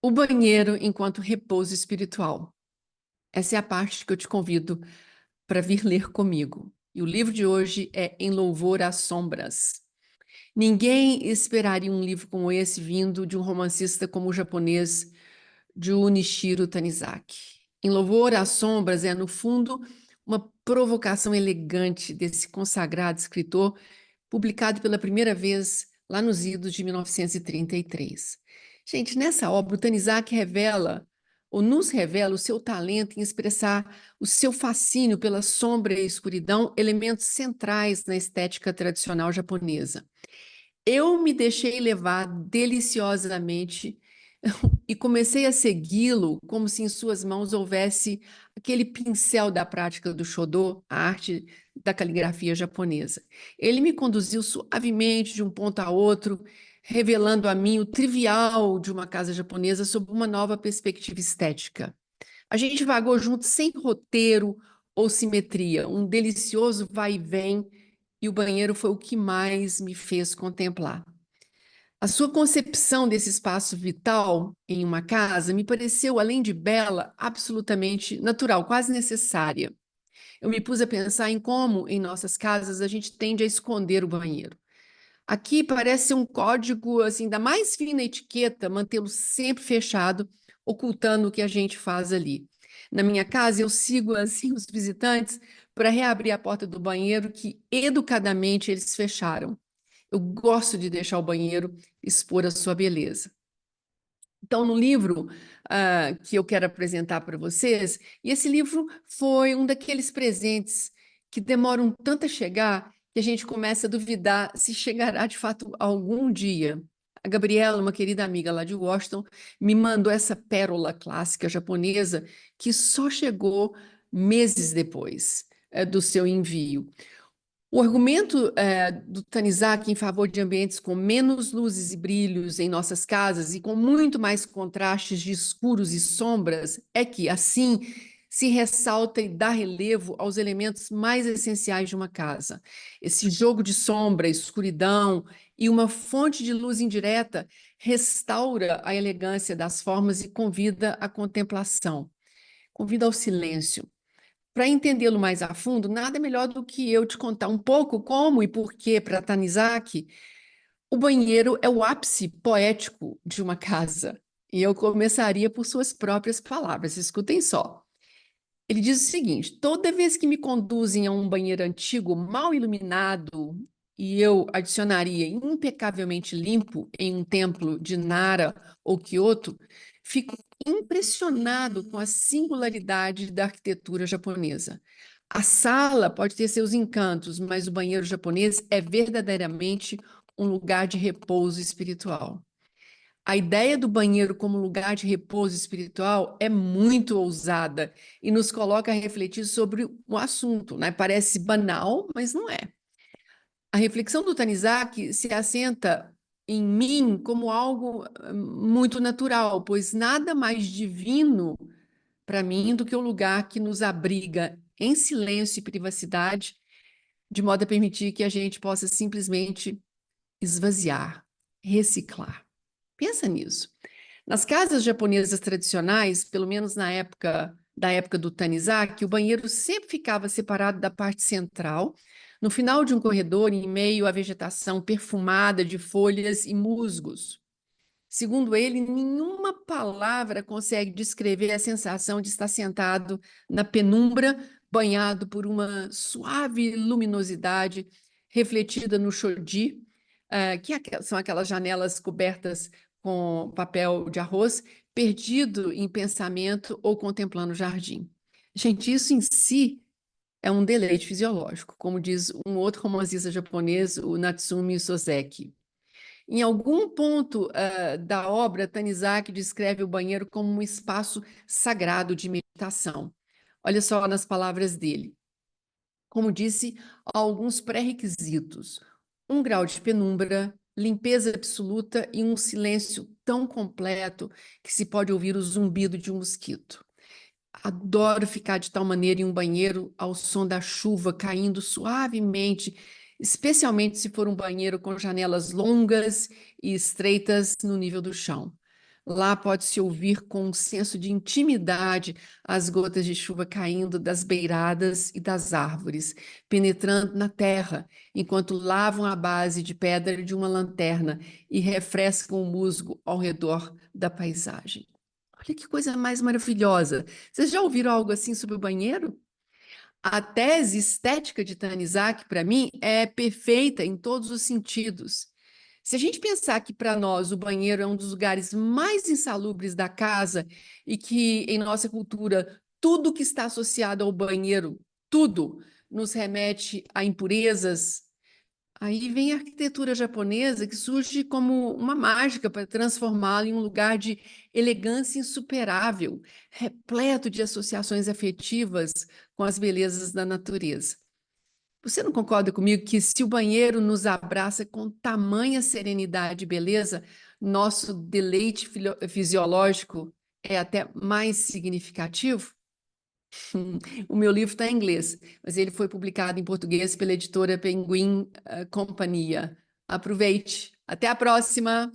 O banheiro enquanto repouso espiritual. Essa é a parte que eu te convido para vir ler comigo. E o livro de hoje é Em Louvor às Sombras. Ninguém esperaria um livro como esse vindo de um romancista como o japonês Junichiro Tanizaki. Em Louvor às Sombras é, no fundo, uma provocação elegante desse consagrado escritor, publicado pela primeira vez lá nos idos de 1933. Gente, nessa obra, o Tanizaki revela, ou nos revela, o seu talento em expressar o seu fascínio pela sombra e escuridão, elementos centrais na estética tradicional japonesa. Eu me deixei levar deliciosamente e comecei a segui-lo como se em suas mãos houvesse aquele pincel da prática do Shodô, a arte da caligrafia japonesa. Ele me conduziu suavemente de um ponto a outro, revelando a mim o trivial de uma casa japonesa sob uma nova perspectiva estética. A gente vagou junto sem roteiro ou simetria, um delicioso vai e vem, e o banheiro foi o que mais me fez contemplar. A sua concepção desse espaço vital em uma casa me pareceu, além de bela, absolutamente natural, quase necessária. Eu me pus a pensar em como, em nossas casas, a gente tende a esconder o banheiro. Aqui parece ser um código assim da mais fina etiqueta, mantê-lo sempre fechado, ocultando o que a gente faz ali. Na minha casa, eu sigo assim os visitantes para reabrir a porta do banheiro que educadamente eles fecharam. Eu gosto de deixar o banheiro expor a sua beleza. Então, no livro que eu quero apresentar para vocês, e esse livro foi um daqueles presentes que demoram tanto a chegar que a gente começa a duvidar se chegará de fato algum dia. A Gabriela, uma querida amiga lá de Washington, me mandou essa pérola clássica japonesa que só chegou meses depois do seu envio. O argumento do Tanizaki em favor de ambientes com menos luzes e brilhos em nossas casas e com muito mais contrastes de escuros e sombras é que, assim, se ressalta e dá relevo aos elementos mais essenciais de uma casa. Esse jogo de sombra, escuridão e uma fonte de luz indireta restaura a elegância das formas e convida à contemplação, convida ao silêncio. Para entendê-lo mais a fundo, nada melhor do que eu te contar um pouco como e por que, para Tanizaki, o banheiro é o ápice poético de uma casa. E eu começaria por suas próprias palavras, escutem só. Ele diz o seguinte: toda vez que me conduzem a um banheiro antigo, mal iluminado, e eu adicionaria impecavelmente limpo em um templo de Nara ou Kyoto, fico impressionado com a singularidade da arquitetura japonesa. A sala pode ter seus encantos, mas o banheiro japonês é verdadeiramente um lugar de repouso espiritual. A ideia do banheiro como lugar de repouso espiritual é muito ousada e nos coloca a refletir sobre o assunto, né? Parece banal, mas não é. A reflexão do Tanizaki se assenta em mim como algo muito natural, pois nada mais divino para mim do que o lugar que nos abriga em silêncio e privacidade, de modo a permitir que a gente possa simplesmente esvaziar, reciclar. Pensa nisso. Nas casas japonesas tradicionais, pelo menos na época da época do Tanizaki, o banheiro sempre ficava separado da parte central, no final de um corredor, em meio à vegetação perfumada de folhas e musgos. Segundo ele, nenhuma palavra consegue descrever a sensação de estar sentado na penumbra, banhado por uma suave luminosidade refletida no shoji, são aquelas janelas cobertas com papel de arroz, perdido em pensamento ou contemplando o jardim. Gente, isso em si é um deleite fisiológico, como diz um outro romancista japonês, o Natsumi Soseki. Em algum ponto da obra, Tanizaki descreve o banheiro como um espaço sagrado de meditação. Olha só nas palavras dele. Como disse, há alguns pré-requisitos: um grau de penumbra, limpeza absoluta e um silêncio tão completo que se pode ouvir o zumbido de um mosquito. Adoro ficar de tal maneira em um banheiro ao som da chuva caindo suavemente, especialmente se for um banheiro com janelas longas e estreitas no nível do chão. Lá pode-se ouvir com um senso de intimidade as gotas de chuva caindo das beiradas e das árvores, penetrando na terra, enquanto lavam a base de pedra de uma lanterna e refrescam o musgo ao redor da paisagem. Olha que coisa mais maravilhosa! Vocês já ouviram algo assim sobre o banheiro? A tese estética de Tanizak, para mim, é perfeita em todos os sentidos. Se a gente pensar que para nós o banheiro é um dos lugares mais insalubres da casa e que em nossa cultura tudo que está associado ao banheiro, tudo, nos remete a impurezas, aí vem a arquitetura japonesa que surge como uma mágica para transformá-lo em um lugar de elegância insuperável, repleto de associações afetivas com as belezas da natureza. Você não concorda comigo que se o banheiro nos abraça com tamanha serenidade e beleza, nosso deleite fisiológico é até mais significativo? O meu livro está em inglês, mas ele foi publicado em português pela editora Penguin Companhia. Aproveite. Até a próxima!